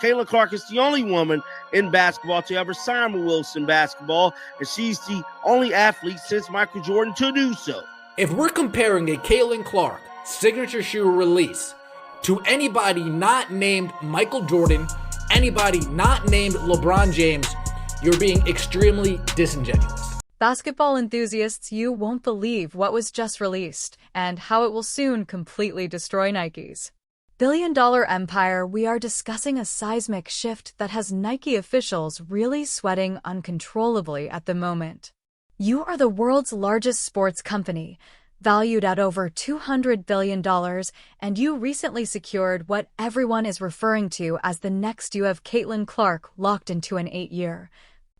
Caitlin Clark is the only woman in basketball to ever sign with Wilson Basketball, and she's the only athlete since Michael Jordan to do so. If we're comparing a Caitlin Clark signature shoe release to anybody not named Michael Jordan, anybody not named LeBron James, you're being extremely disingenuous. Basketball enthusiasts, you won't believe what was just released and how it will soon completely destroy Nike's billion-dollar empire. We are discussing a seismic shift that has Nike officials really sweating uncontrollably at the moment. You are the world's largest sports company, valued at over $200 billion, and you recently secured what everyone is referring to as the next you have Caitlin Clark locked into an 8-year,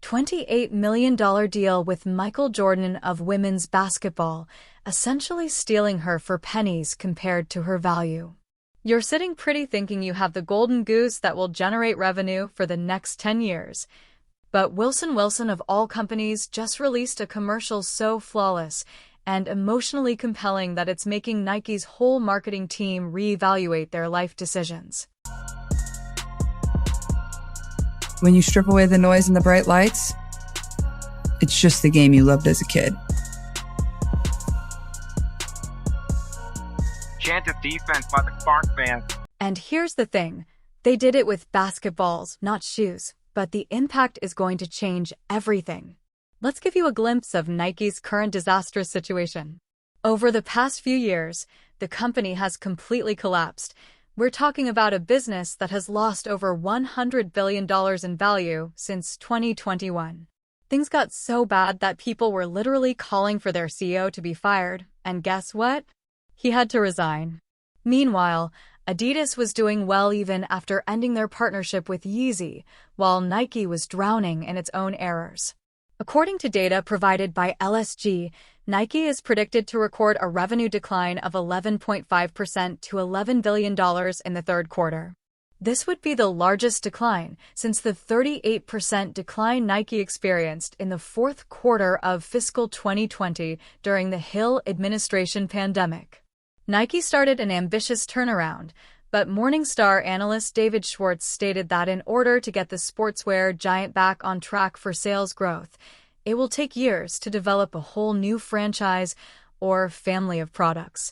$28 million deal with Michael Jordan of women's basketball, essentially stealing her for pennies compared to her value. You're sitting pretty thinking you have the golden goose that will generate revenue for the next 10 years. But Wilson of all companies just released a commercial so flawless and emotionally compelling that it's making Nike's whole marketing team reevaluate their life decisions. When you strip away the noise and the bright lights, it's just the game you loved as a kid. Chant of defense by the Clark fans. And here's the thing, they did it with basketballs, not shoes, but the impact is going to change everything. Let's give you a glimpse of Nike's current disastrous situation. Over the past few years, the company has completely collapsed. We're talking about a business that has lost over $100 billion in value since 2021. Things got so bad that people were literally calling for their CEO to be fired, and guess what? He had to resign. Meanwhile, Adidas was doing well even after ending their partnership with Yeezy, while Nike was drowning in its own errors. According to data provided by LSG, Nike is predicted to record a revenue decline of 11.5% to $11 billion in the third quarter. This would be the largest decline since the 38% decline Nike experienced in the fourth quarter of fiscal 2020 during the Hill administration pandemic. Nike started an ambitious turnaround, but Morningstar analyst David Schwartz stated that in order to get the sportswear giant back on track for sales growth, it will take years to develop a whole new franchise or family of products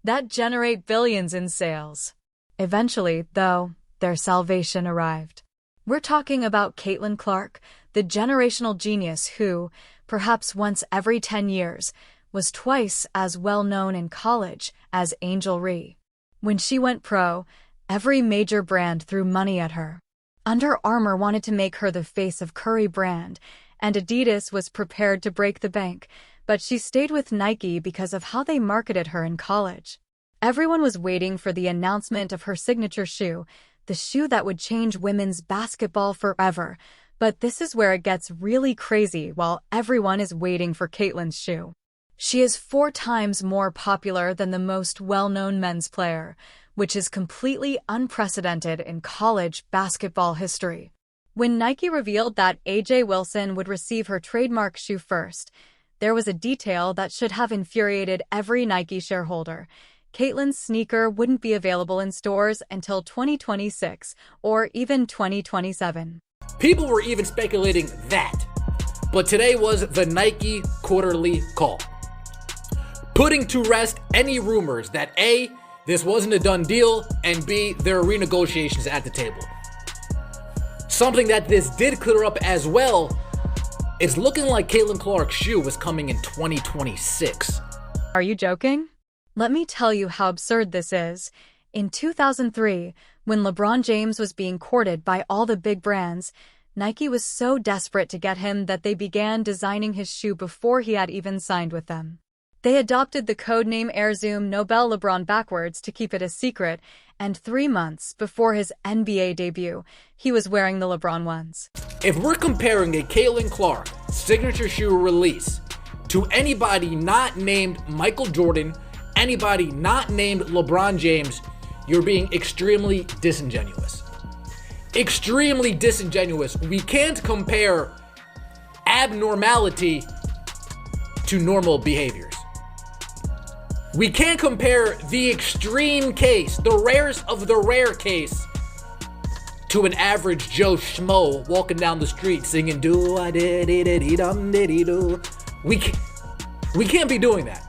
that generate billions in sales. Eventually, though, their salvation arrived. We're talking about Caitlin Clark, the generational genius who, perhaps once every 10 years, was twice as well known in college as Angel Ree. When she went pro, every major brand threw money at her. Under Armour wanted to make her the face of Curry brand, and Adidas was prepared to break the bank, but she stayed with Nike because of how they marketed her in college. Everyone was waiting for the announcement of her signature shoe, the shoe that would change women's basketball forever. But this is where it gets really crazy while everyone is waiting for Caitlin's shoe. She is 4 times more popular than the most well-known men's player, which is completely unprecedented in college basketball history. When Nike revealed that AJ Wilson would receive her trademark shoe first, there was a detail that should have infuriated every Nike shareholder. Caitlin's sneaker wouldn't be available in stores until 2026 or even 2027. People were even speculating that. But today was the Nike quarterly call, putting to rest any rumors that A, this wasn't a done deal, and B, there are renegotiations at the table. Something that this did clear up as well, it's looking like Caitlin Clark's shoe was coming in 2026. Are you joking? Let me tell you how absurd this is. In 2003, when LeBron James was being courted by all the big brands, Nike was so desperate to get him that they began designing his shoe before he had even signed with them. They adopted the codename Air Zoom Nobel LeBron backwards to keep it a secret, and 3 months before his NBA debut, he was wearing the LeBron ones. If we're comparing a Caitlin Clark signature shoe release to anybody not named Michael Jordan, anybody not named LeBron James, you're being extremely disingenuous. Extremely disingenuous. We can't compare abnormality to normal behaviors. We can't compare the extreme case, the rarest of the rare case, to an average Joe Schmo walking down the street singing do I did it dum diddy do. We can't be doing that.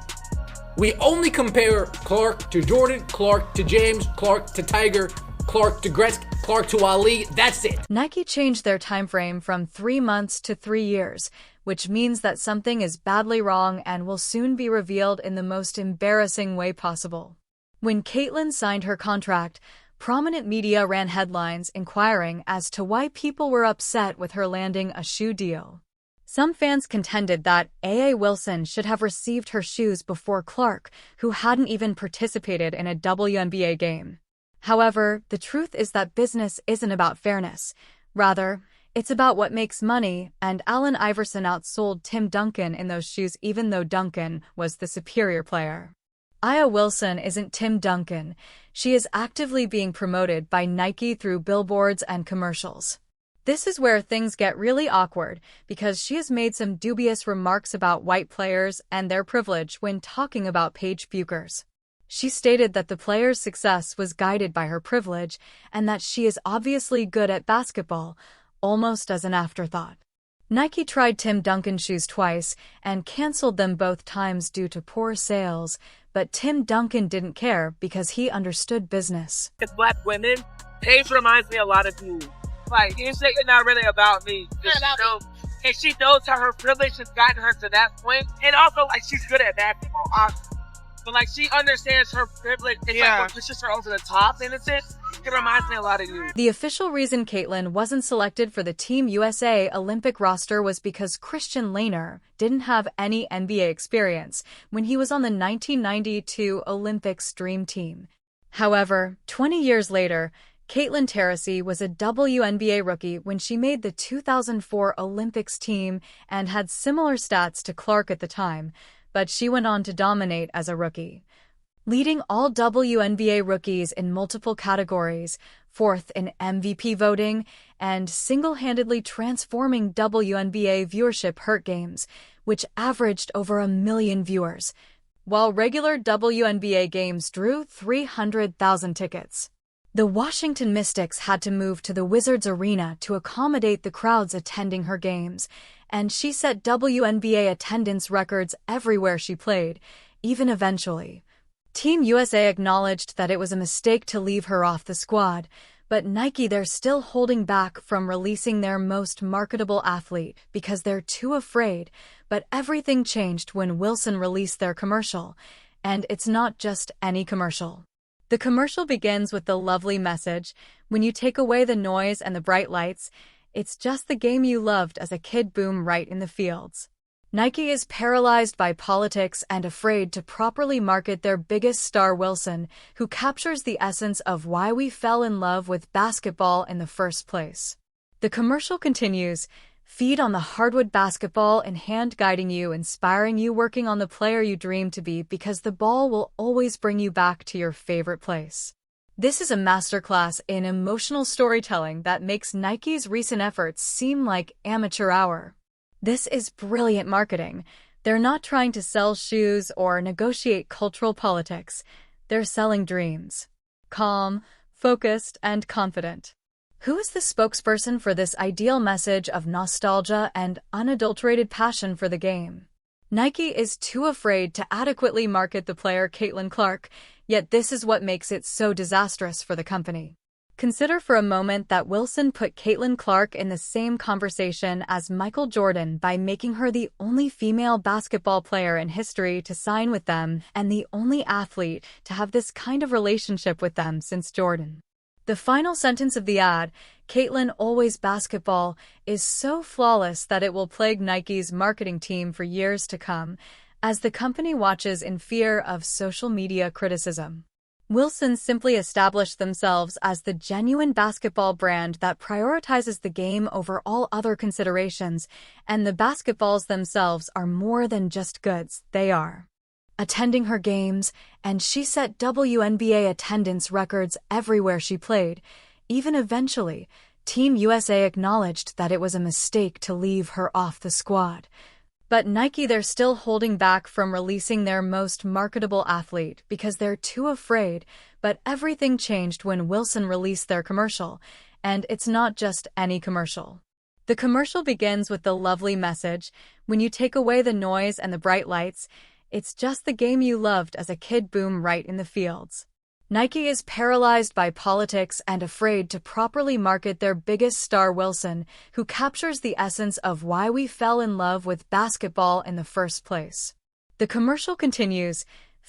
We only compare Clark to Jordan, Clark to James, Clark to Tiger, Clark to Gretzky, Clark to Ali. That's it. Nike changed their time frame from 3 months to 3 years, which means that something is badly wrong and will soon be revealed in the most embarrassing way possible. When Caitlyn signed her contract, prominent media ran headlines inquiring as to why people were upset with her landing a shoe deal. Some fans contended that A.A. Wilson should have received her shoes before Clark, who hadn't even participated in a WNBA game. However, the truth is that business isn't about fairness. Rather, it's about what makes money, and Allen Iverson outsold Tim Duncan in those shoes even though Duncan was the superior player. A.A. Wilson isn't Tim Duncan. She is actively being promoted by Nike through billboards and commercials. This is where things get really awkward because she has made some dubious remarks about white players and their privilege when talking about Paige Bueckers. She stated that the player's success was guided by her privilege and that she is obviously good at basketball, almost as an afterthought. Nike tried Tim Duncan shoes twice and canceled them both times due to poor sales, but Tim Duncan didn't care because he understood business. As black women, Paige reminds me a lot of you. Like, it's not really about me. And she knows how her privilege has gotten her to that point. And also, like, she's good at basketball, but like, she understands her privilege. It's like what pushes her over the top, in a sense. It reminds me a lot of you. The official reason Caitlyn wasn't selected for the Team USA Olympic roster was because Christian Laettner didn't have any NBA experience when he was on the 1992 Olympics Dream Team. However, 20 years later, Caitlyn Teresi was a WNBA rookie when she made the 2004 Olympics team and had similar stats to Clark at the time, but she went on to dominate as a rookie, leading all WNBA rookies in multiple categories, fourth in MVP voting, and single-handedly transforming WNBA viewership hurt games, which averaged over 1 million viewers, while regular WNBA games drew 300,000 tickets. The Washington Mystics had to move to the Wizards Arena to accommodate the crowds attending her games, and she set WNBA attendance records everywhere she played, even eventually. Team USA acknowledged that it was a mistake to leave her off the squad, but Nike they're still holding back from releasing their most marketable athlete because they're too afraid, but everything changed when Wilson released their commercial, and it's not just any commercial. The commercial begins with the lovely message, "When you take away the noise and the bright lights, it's just the game you loved as a kid, boom, right in the fields." Nike is paralyzed by politics and afraid to properly market their biggest star, Wilson, who captures the essence of why we fell in love with basketball in the first place. The commercial continues, "Feed on the hardwood basketball in hand, guiding you, inspiring you, working on the player you dream to be, because the ball will always bring you back to your favorite place." This is a masterclass in emotional storytelling that makes Nike's recent efforts seem like amateur hour. This is brilliant marketing. They're not trying to sell shoes or negotiate cultural politics. They're selling dreams. Calm, focused, and confident. Who is the spokesperson for this ideal message of nostalgia and unadulterated passion for the game? Nike is too afraid to adequately market the player Caitlin Clark, yet this is what makes it so disastrous for the company. Consider for a moment that Wilson put Caitlin Clark in the same conversation as Michael Jordan by making her the only female basketball player in history to sign with them and the only athlete to have this kind of relationship with them since Jordan. The final sentence of the ad, "Caitlin always basketball," is so flawless that it will plague Nike's marketing team for years to come, as the company watches in fear of social media criticism. Wilson simply established themselves as the genuine basketball brand that prioritizes the game over all other considerations, and the basketballs themselves are more than just goods, they are. Attending her games, and she set WNBA attendance records everywhere she played. Even eventually, Team USA acknowledged that it was a mistake to leave her off the squad. But Nike they're still holding back from releasing their most marketable athlete because they're too afraid, but everything changed when Wilson released their commercial, And it's not just any commercial. The commercial begins with the lovely message, "When you take away the noise and the bright lights, it's just the game you loved as a kid." Boom, right in the fields. Nike is paralyzed by politics and afraid to properly market their biggest star, Wilson, who captures the essence of why we fell in love with basketball in the first place. The commercial continues,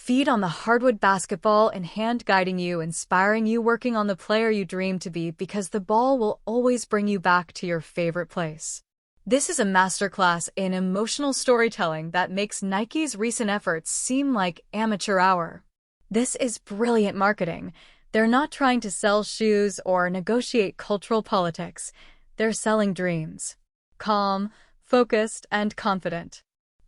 "Feed on the hardwood basketball in hand, guiding you, inspiring you, working on the player you dream to be, because the ball will always bring you back to your favorite place." This is a masterclass in emotional storytelling that makes Nike's recent efforts seem like amateur hour. This is brilliant marketing. They're not trying to sell shoes or negotiate cultural politics. They're selling dreams. Calm, focused, and confident.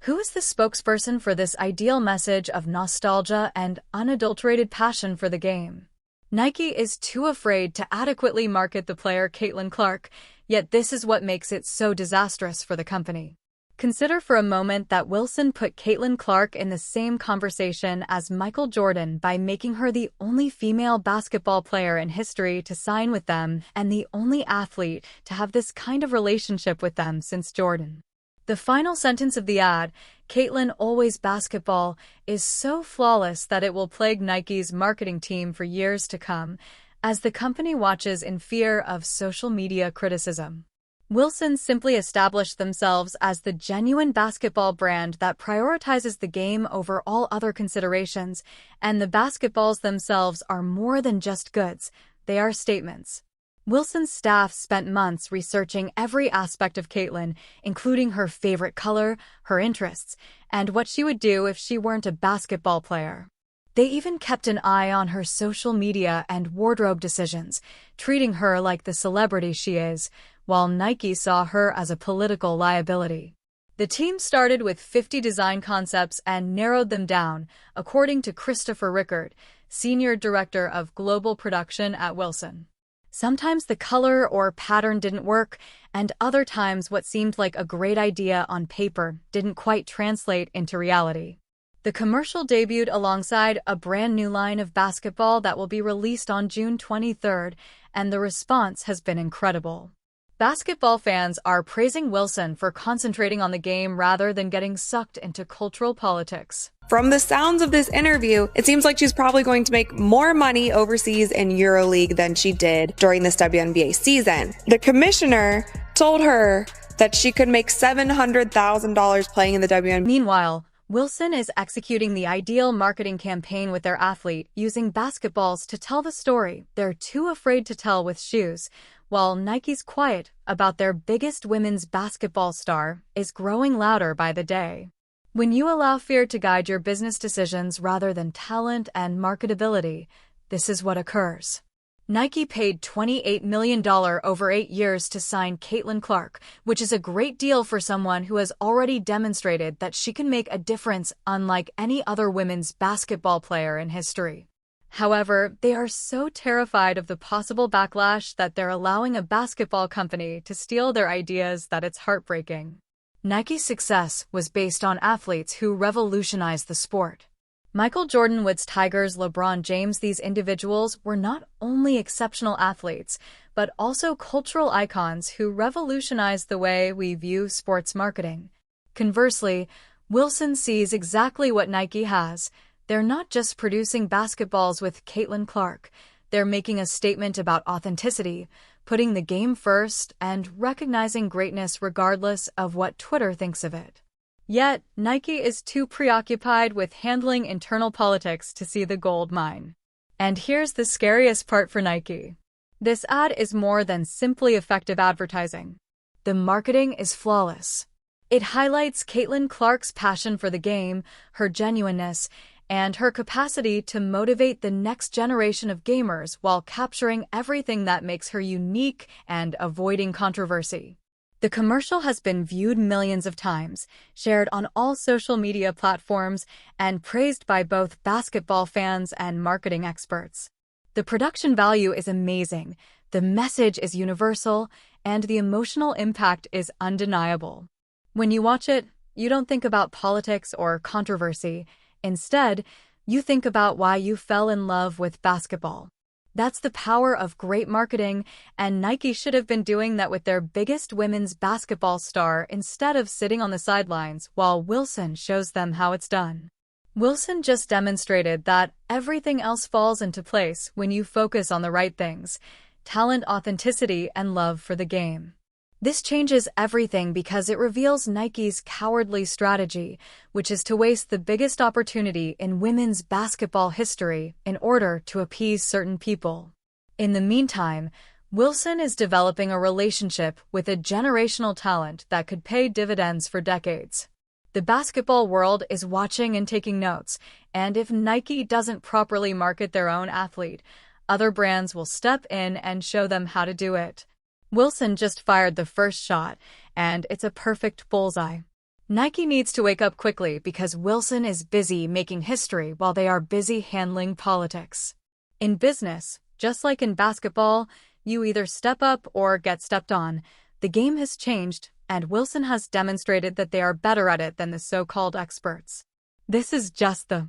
Who is the spokesperson for this ideal message of nostalgia and unadulterated passion for the game? Nike is too afraid to adequately market the player Caitlin Clark, yet this is what makes it so disastrous for the company. Consider for a moment that Wilson put Caitlin Clark in the same conversation as Michael Jordan by making her the only female basketball player in history to sign with them and the only athlete to have this kind of relationship with them since Jordan. The final sentence of the ad, "Caitlin always basketball," is so flawless that it will plague Nike's marketing team for years to come, as the company watches in fear of social media criticism. Wilson simply established themselves as the genuine basketball brand that prioritizes the game over all other considerations, and the basketballs themselves are more than just goods, they are statements. Wilson's staff spent months researching every aspect of Caitlin, including her favorite color, her interests, and what she would do if she weren't a basketball player. They even kept an eye on her social media and wardrobe decisions, treating her like the celebrity she is, while Nike saw her as a political liability. The team started with 50 design concepts and narrowed them down, according to Christopher Rickard, Senior Director of Global Production at Wilson. Sometimes the color or pattern didn't work, and other times what seemed like a great idea on paper didn't quite translate into reality. The commercial debuted alongside a brand new line of basketball that will be released on June 23rd, and the response has been incredible. Basketball fans are praising Wilson for concentrating on the game rather than getting sucked into cultural politics. From the sounds of this interview, it seems like she's probably going to make more money overseas in EuroLeague than she did during this WNBA season. The commissioner told her that she could make $700,000 playing in the WNBA. Meanwhile, Wilson is executing the ideal marketing campaign with their athlete, using basketballs to tell the story they're too afraid to tell with shoes, while Nike's quiet about their biggest women's basketball star is growing louder by the day. When you allow fear to guide your business decisions rather than talent and marketability, this is what occurs. Nike paid $28 million over 8 years to sign Caitlin Clark, which is a great deal for someone who has already demonstrated that she can make a difference unlike any other women's basketball player in history. However, they are so terrified of the possible backlash that they're allowing a basketball company to steal their ideas that it's heartbreaking. Nike's success was based on athletes who revolutionized the sport. Michael Jordan, Woods, Tigers, LeBron James, these individuals were not only exceptional athletes, but also cultural icons who revolutionized the way we view sports marketing. Conversely, Wilson sees exactly what Nike has. They're not just producing basketballs with Caitlin Clark. They're making a statement about authenticity, putting the game first, and recognizing greatness regardless of what Twitter thinks of it. Yet, Nike is too preoccupied with handling internal politics to see the gold mine. And here's the scariest part for Nike. This ad is more than simply effective advertising. The marketing is flawless. It highlights Caitlin Clark's passion for the game, her genuineness, and her capacity to motivate the next generation of gamers while capturing everything that makes her unique and avoiding controversy. The commercial has been viewed millions of times, shared on all social media platforms, and praised by both basketball fans and marketing experts. The production value is amazing, the message is universal, and the emotional impact is undeniable. When you watch it, you don't think about politics or controversy. Instead, you think about why you fell in love with basketball. That's the power of great marketing, and Nike should have been doing that with their biggest women's basketball star instead of sitting on the sidelines while Wilson shows them how it's done. Wilson just demonstrated that everything else falls into place when you focus on the right things: talent, authenticity, and love for the game. This changes everything because it reveals Nike's cowardly strategy, which is to waste the biggest opportunity in women's basketball history in order to appease certain people. In the meantime, Wilson is developing a relationship with a generational talent that could pay dividends for decades. The basketball world is watching and taking notes, and if Nike doesn't properly market their own athlete, other brands will step in and show them how to do it. Wilson just fired the first shot, and it's a perfect bullseye. Nike needs to wake up quickly because Wilson is busy making history while they are busy handling politics. In business, just like in basketball, you either step up or get stepped on. The game has changed, and Wilson has demonstrated that they are better at it than the so-called experts. This is just the